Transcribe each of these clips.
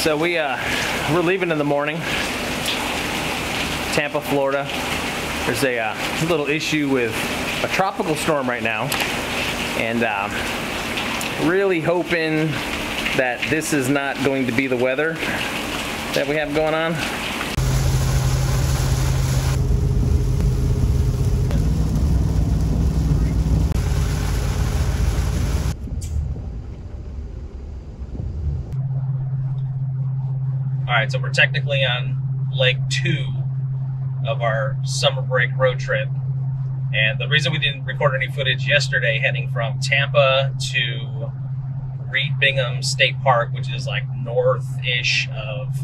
So we're leaving in the morning, Tampa, Florida. There's a little issue with a tropical storm right now, and really hoping that this is not going to be the weather that we have going on. All right, so we're technically on leg 2 of our summer break road trip. And the reason we didn't record any footage yesterday heading from Tampa to Bingham State Park, which is like north-ish of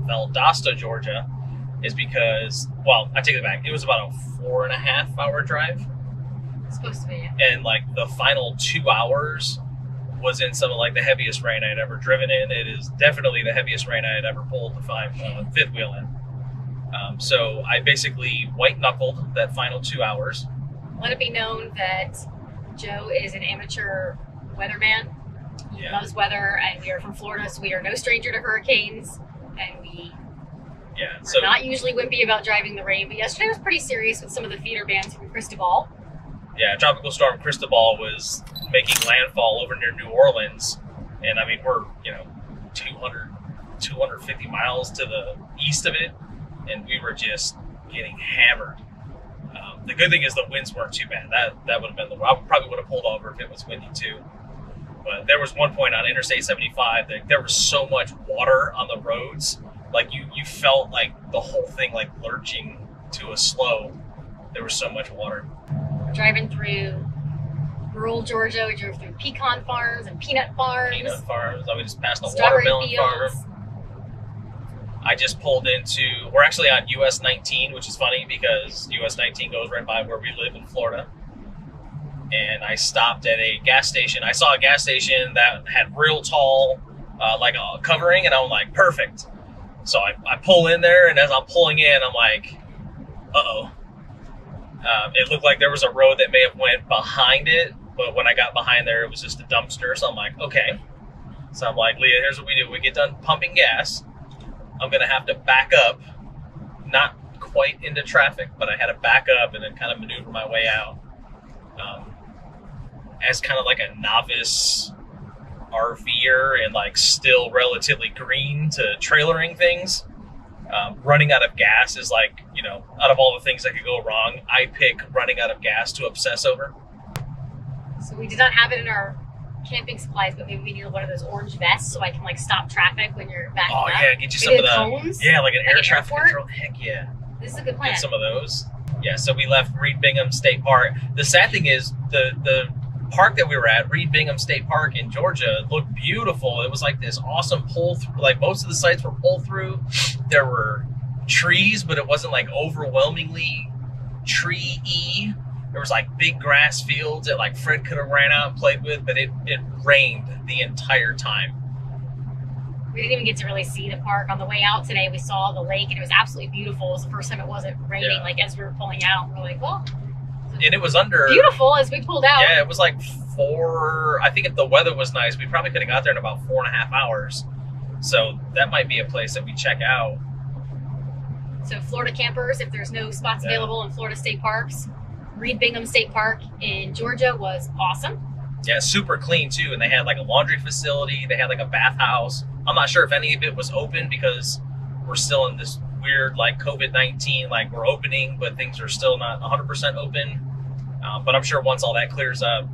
Valdosta, Georgia, is because, well, I take it back. It was about a 4.5-hour drive. It's supposed to be. And like the final 2 hours was in some of like the heaviest rain I'd ever driven in. It is definitely the heaviest rain I had ever pulled the fifth wheel in. So I basically white knuckled that final 2 hours. Let it be known that Joe is an amateur weatherman. He loves weather, and we are from Florida, so we are no stranger to hurricanes, and we are not usually wimpy about driving the rain. But yesterday was pretty serious with some of the feeder bands from Cristobal. Yeah, Tropical Storm Cristobal was making landfall over near New Orleans. And I mean, we're, 250 miles to the east of it. And we were just getting hammered. The good thing is the winds weren't too bad. That would have been I probably would have pulled over if it was windy too. But there was one point on Interstate 75 that there was so much water on the roads. Like you felt like the whole thing like lurching to a slow. There was so much water. Driving through rural Georgia, we drove through pecan farms and peanut farms. We just passed a watermelon farm. I just pulled we're actually on US 19, which is funny because US 19 goes right by where we live in Florida. And I stopped at a gas station. I saw a gas station that had real tall, like a covering, and I'm like, perfect. So I pull in there, and as I'm pulling in, I'm like, uh-oh. It looked like there was a road that may have went behind it, but when I got behind there, it was just a dumpster. So I'm like, okay. So I'm like, Leah, here's what we do. We get done pumping gas. I'm going to have to back up, not quite into traffic, but I had to back up and then kind of maneuver my way out. As kind of like a novice RVer and like still relatively green to trailering things. Running out of gas is like, out of all the things that could go wrong, I pick running out of gas to obsess over. So we did not have it in our camping supplies, but maybe we need one of those orange vests so I can like stop traffic when you're backing up. Oh yeah, get you some of the cones. Yeah, like an air traffic control. Heck yeah. This is a good plan. Get some of those. Yeah, so we left Bingham State Park. The sad thing is the park that we were at, Bingham State Park in Georgia, looked beautiful. It was like this awesome pull through. Like most of the sites were pull through. There were trees, but it wasn't like overwhelmingly tree-y. There was like big grass fields that like Fred could have ran out and played with, but it rained the entire time. We didn't even get to really see the park. On the way out today, we saw the lake, and it was absolutely beautiful. It was the first time it wasn't raining. Like as we were pulling out, we're like, well. And it was under beautiful as we pulled out. Yeah, it was like 4. I think if the weather was nice, we probably could have got there in about 4.5 hours. So that might be a place that we check out. So Florida campers, if there's no spots available in Florida state parks, Bingham State Park in Georgia was awesome. Yeah, super clean too, and they had like a laundry facility. They had like a bathhouse. I'm not sure if any of it was open because we're still in this weird like COVID-19, like we're opening, but things are still not 100% open. But I'm sure once all that clears up,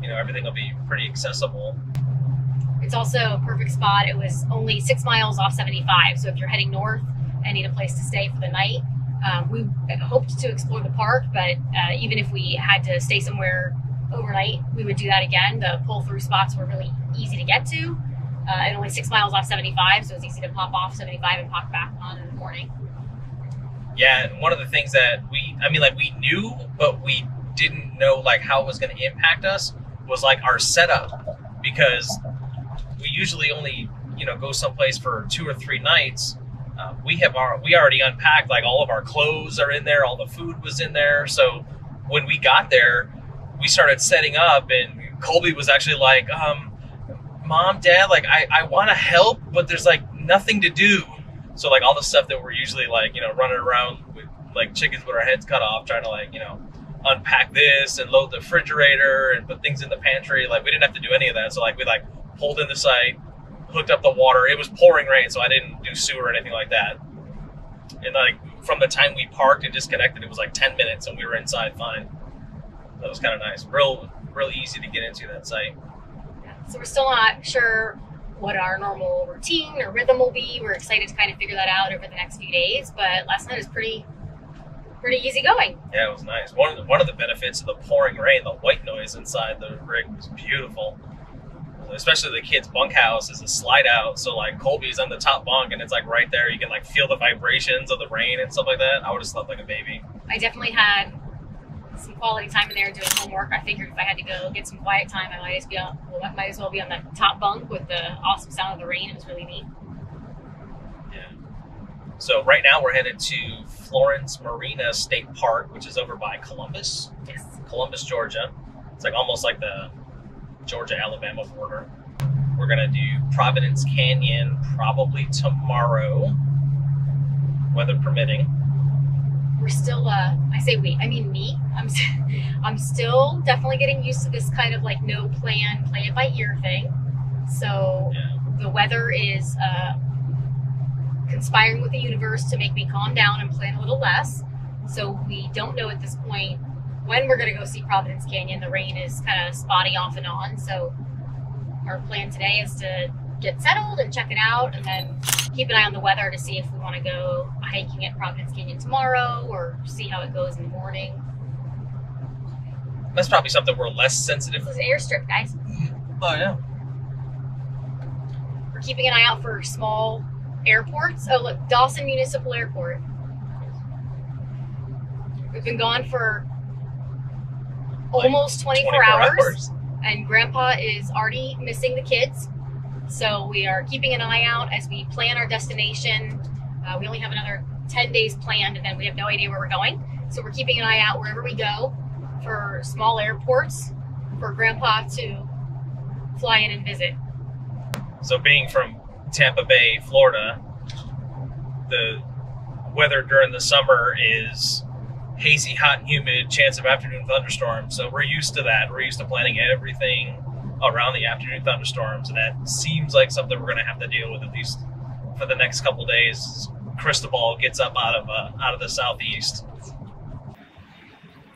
everything will be pretty accessible. It's also a perfect spot. It was only 6 miles off 75, so if you're heading north and need a place to stay for the night, we hoped to explore the park, but even if we had to stay somewhere overnight, we would do that again. The pull-through spots were really easy to get to, and only 6 miles off 75, so it's easy to pop off 75 and pop back on in the morning. Yeah, and one of the things that we knew, but we didn't know like how it was going to impact us was like our setup, because we usually only go someplace for 2 or 3 nights. We already unpacked, like all of our clothes are in there, all the food was in there. So when we got there, we started setting up, and Colby was actually like, Mom, Dad, like I want to help, but there's like nothing to do. So like all the stuff that we're usually like, you know, running around with like chickens with our heads cut off, trying to like, you know, unpack this and load the refrigerator and put things in the pantry. Like we didn't have to do any of that. So like we like pulled in the site, hooked up the water. It was pouring rain, so I didn't do sewer or anything like that. And like from the time we parked and disconnected, it was like 10 minutes and we were inside fine. That was kind of nice. Real easy to get into that site. So we're still not sure what our normal routine or rhythm will be. We're excited to kind of figure that out over the next few days, but last night was pretty easy going. Yeah, it was nice. One of the benefits of the pouring rain, the white noise inside the rig was beautiful. Especially the kids' bunkhouse is a slide out, so like Colby's on the top bunk and it's like right there. You can like feel the vibrations of the rain and stuff like that. I would have slept like a baby. I definitely had some quality time in there doing homework. I figured if I had to go get some quiet time, I might as well be on the top bunk with the awesome sound of the rain. It was really neat. Yeah. So right now we're headed to Florence Marina State Park, which is over by Columbus. Yes. Columbus, Georgia. It's like almost like the Georgia-Alabama border. We're gonna do Providence Canyon probably tomorrow, weather permitting. We're still, I say we, I mean me. I'm still definitely getting used to this kind of like no plan, play it by ear thing. So Yeah. the weather is conspiring with the universe to make me calm down and plan a little less. So we don't know at this point when we're going to go see Providence Canyon. The rain is kind of spotty off and on. So our plan today is to get settled and check it out and then keep an eye on the weather to see if we want to go hiking at Providence Canyon tomorrow or see how it goes in the morning. That's probably something we're less sensitive. This is airstrip, guys. Oh yeah. We're keeping an eye out for small airports. Oh look, Dawson Municipal Airport. We've been gone for almost 24 hours. And Grandpa is already missing the kids. So we are keeping an eye out as we plan our destination. We only have another 10 days planned and then we have no idea where we're going. So we're keeping an eye out wherever we go for small airports for Grandpa to fly in and visit. So being from Tampa Bay, Florida, the weather during the summer is hazy, hot, and humid, chance of afternoon thunderstorms. So we're used to that. We're used to planning everything around the afternoon thunderstorms, and that seems like something we're going to have to deal with at least for the next couple days. Cristobal gets up out of the southeast.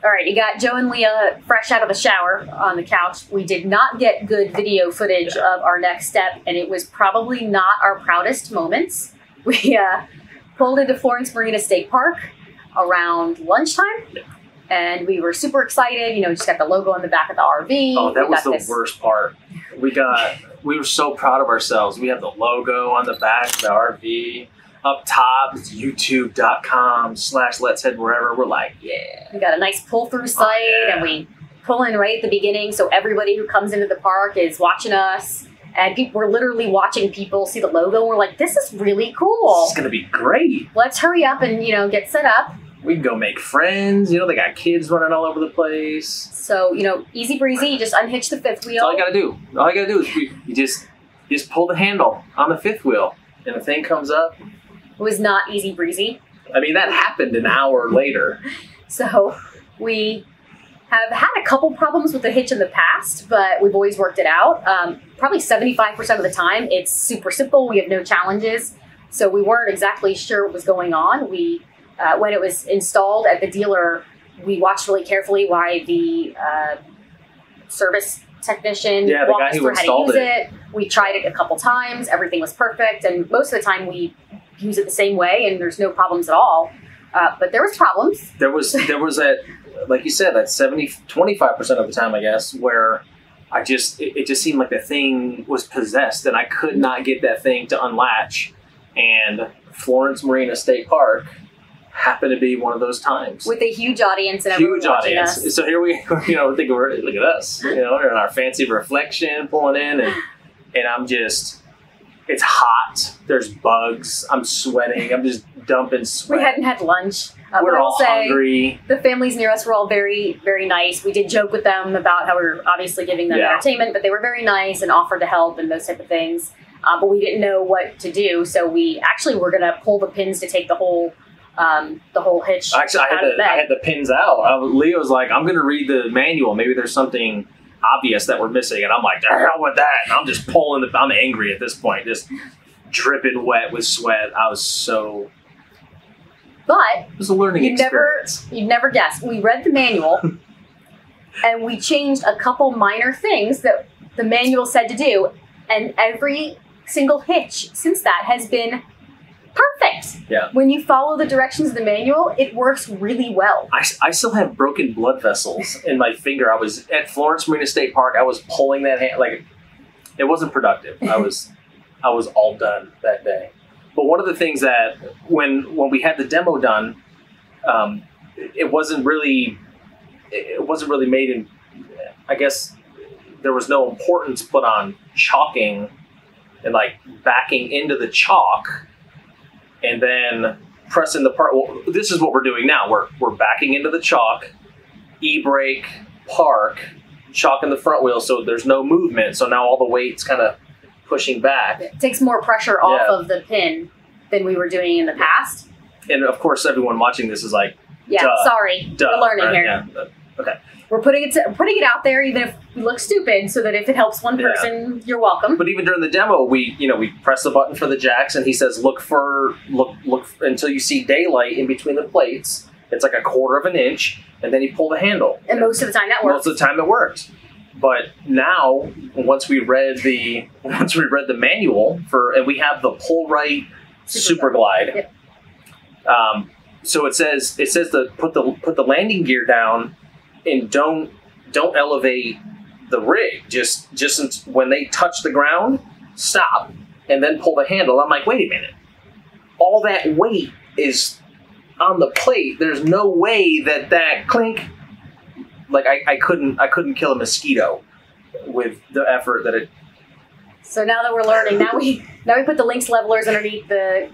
All right, you got Joe and Leah fresh out of the shower on the couch. We did not get good video footage of our next step, and it was probably not our proudest moments. We pulled into Florence Marina State Park around lunchtime, and we were super excited. You know, we just got the logo on the back of the RV. Oh, that was the worst part. We were so proud of ourselves. We had the logo on the back of the RV. Up top, it's youtube.com/let's head wherever. We're like, yeah. We got a nice pull-through site, and we pull in right at the beginning, so everybody who comes into the park is watching us. And we're literally watching people see the logo, and we're like, this is really cool. This is going to be great. Let's hurry up and, you know, get set up. We can go make friends. You know, they got kids running all over the place. So, you know, easy breezy. You just unhitch the fifth wheel. That's all you got to do. All you got to do is you just pull the handle on the fifth wheel, and the thing comes up. It was not easy breezy. I mean, that happened an hour later. So we have had a couple problems with the hitch in the past, but we've always worked it out. Probably 75% of the time, it's super simple. We have no challenges. So we weren't exactly sure what was going on. We, when it was installed at the dealer, we watched really carefully why the service technician walked us through how to use it. We tried it a couple times. Everything was perfect. And most of the time we use it the same way and there's no problems at all. But there was problems. There was that, like you said, that 25% of the time, I guess, where it just seemed like the thing was possessed and I could not get that thing to unlatch. And Florence Marina State Park happened to be one of those times. With a huge audience and everyone watching us. So here we, you know, think look at us, you know, we're in our fancy reflection pulling in and I'm just, it's hot. There's bugs. I'm sweating. I'm just dumping sweat. We hadn't had lunch. We're all hungry. The families near us were all very, very nice. We did joke with them about how we were obviously giving them entertainment, but they were very nice and offered to help and those type of things. but we didn't know what to do. So we actually were going to pull the pins to take the whole hitch. Actually, I had the pins out. Leo's like, I'm going to read the manual. Maybe there's something obvious that we're missing. And I'm like, the hell with that. And I'm just pulling I'm angry at this point, just dripping wet with sweat. I was so... But it was a learning experience. You'd never guess. We read the manual and we changed a couple minor things that the manual said to do. And every single hitch since that has been perfect. Yeah. When you follow the directions of the manual, it works really well. I still have broken blood vessels in my finger. I was at Florence Marina State Park. I was pulling that hand. Like, it wasn't productive. I was all done that day. But one of the things that when we had the demo done, it wasn't really made in, I guess there was no importance put on chalking and like backing into the chalk and then pressing the part. Well, this is what we're doing now. We're backing into the chalk, e-brake, park, chalk in the front wheel so there's no movement. So now all the weight's kind of pushing back. It takes more pressure off of the pin than we were doing in the past. And of course, everyone watching this is like, yeah, sorry, we're learning right? here. Yeah. Okay. We're putting it out there, even if we look stupid, so that if it helps one person, you're welcome. But even during the demo, we press the button for the jacks, and he says, look until you see daylight in between the plates. It's like 1/4 of an inch, and then you pull the handle. And most of the time that works. Most of the time it worked. But now, once we read the manual and we have the pull right Super Glide. Yep. So it says to put the landing gear down and don't elevate the rig. Just when they touch the ground, stop and then pull the handle. I'm like, wait a minute. All that weight is on the plate. There's no way that clink. Like I couldn't kill a mosquito with the effort that it. So now that we're learning, now we put the links levelers underneath the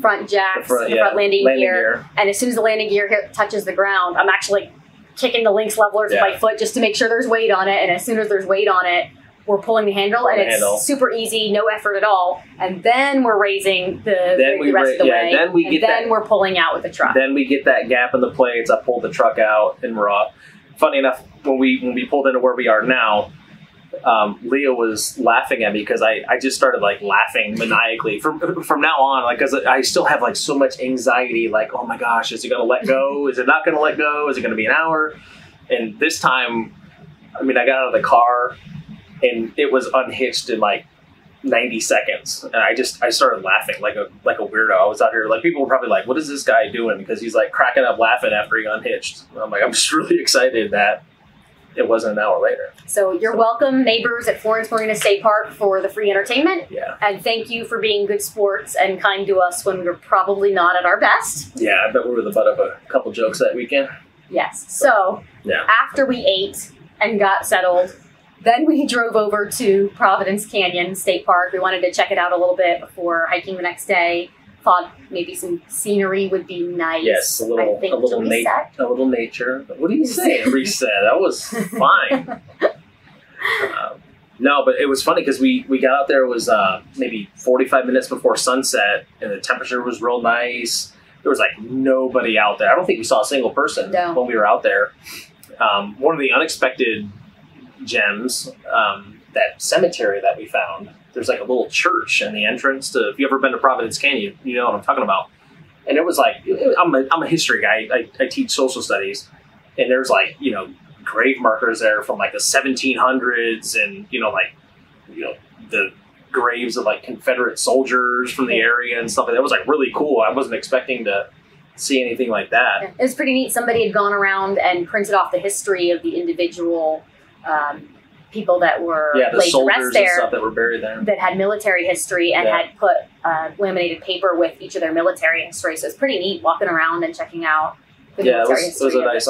front jacks, the front landing gear, and as soon as the landing gear touches the ground, I'm actually kicking the links levelers with my foot just to make sure there's weight on it. And as soon as there's weight on it, we're pulling the handle, and it's super easy, no effort at all. And then we're raising the rest of the way. Then we're pulling out with the truck. Then we get that gap in the plates. I pulled the truck out, and we're off. Funny enough, when we pulled into where we are now, Leo was laughing at me because I just started like laughing maniacally from now on, like, because I still have like so much anxiety, like, oh my gosh, is it going to let go? Is it not going to let go? Is it going to be an hour? And this time, I mean, I got out of the car and it was unhitched in like 90 seconds, and I started laughing like a weirdo. I was out here, like, people were probably like, what is this guy doing? Because he's like cracking up laughing after he unhitched. And I'm like, I'm just really excited that it wasn't an hour later. So you're welcome, neighbors at Florence Marina State Park, for the free entertainment. Yeah. And thank you for being good sports and kind to us when we were probably not at our best. Yeah, I bet we were the butt of a couple jokes that weekend. Yes. So after we ate and got settled, then we drove over to Providence Canyon State Park. We wanted to check it out a little bit before hiking the next day. Thought maybe some scenery would be nice. Yes, a little nature. What do you say? Reset. That was fine. No, but it was funny because we got out there. It was maybe 45 minutes before sunset, and the temperature was real nice. There was like nobody out there. I don't think we saw a single person when we were out there. One of the unexpected gems, that cemetery that we found. There's like a little church in the entrance to, if you've ever been to Providence Canyon, you know what I'm talking about. And it was like, I'm a history guy. I teach social studies, and there's like, grave markers there from like the 1700s, and the graves of like Confederate soldiers from the area and stuff. That was like really cool. I wasn't expecting to see anything like that. It was pretty neat. Somebody had gone around and printed off the history of the individual people that were laid to rest there, and stuff that were buried there, that had military history, and had put laminated paper with each of their military history. So it's pretty neat walking around and checking out the military history. It was a nice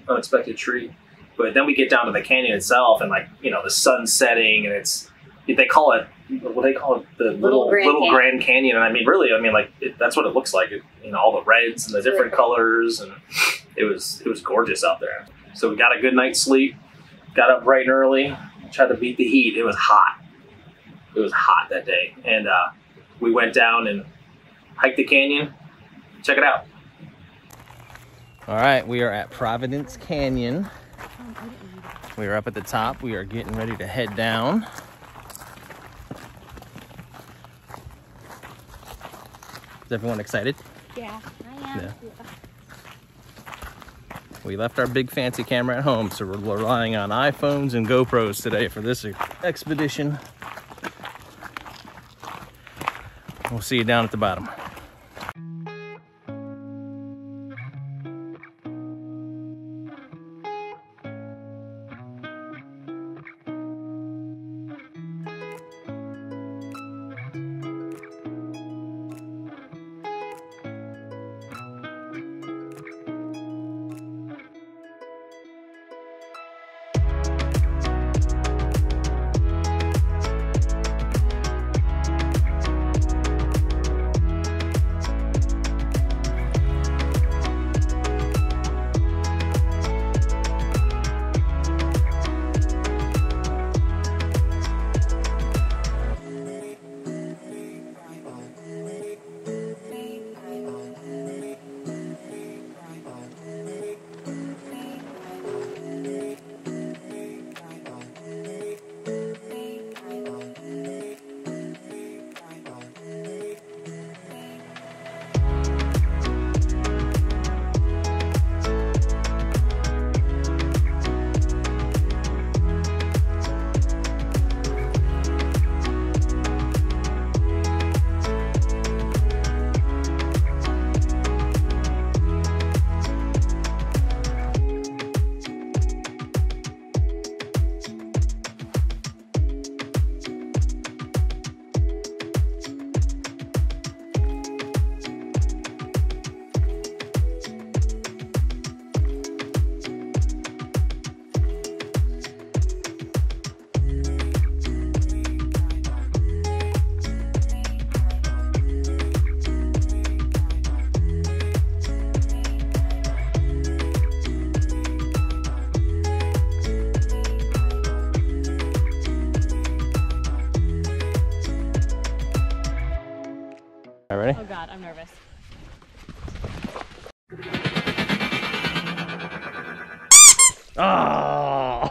unexpected treat. But then we get down to the canyon itself, and like, the sun's setting, and they call it the little Grand Canyon. And I mean, really, that's what it looks like. All the reds and the different colors, and it was gorgeous out there. So we got a good night's sleep. Got up bright and early, tried to beat the heat. It was hot. It was hot that day, and we went down and hiked the canyon. Check it out. All right, we are at Providence Canyon. We are up at the top. We are getting ready to head down. Is everyone excited? Yeah, I am. Yeah. We left our big fancy camera at home, so we're relying on iPhones and GoPros today for this expedition. We'll see you down at the bottom. All right, ready? Oh God, I'm nervous. Oh!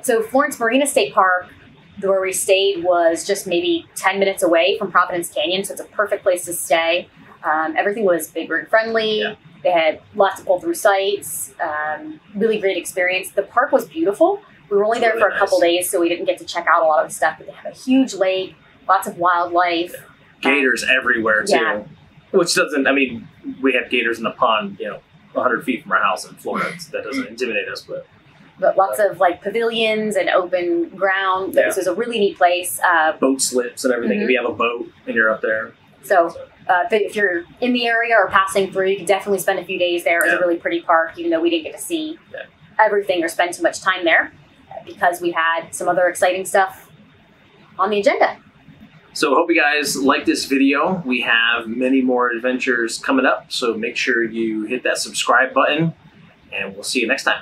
So Florence Marina State Park, where we stayed, was just maybe 10 minutes away from Providence Canyon, so it's a perfect place to stay. Everything was big rig friendly. Yeah. They had lots of pull-through sites, really great experience. The park was beautiful. We were only there for a couple days, so we didn't get to check out a lot of the stuff, but they have a huge lake, lots of wildlife. Gators everywhere too. Yeah. Which doesn't, I mean, we have gators in the pond, 100 feet from our house in Florida. That doesn't intimidate us, But lots of like pavilions and open ground. Yeah. This was a really neat place. boat slips and everything. Mhm. If you have a boat and you're up there. So if you're in the area or passing through, you can definitely spend a few days there. It was a really pretty park, even though we didn't get to see everything or spend too much time there because we had some other exciting stuff on the agenda. So I hope you guys like this video. We have many more adventures coming up, so make sure you hit that subscribe button, and we'll see you next time.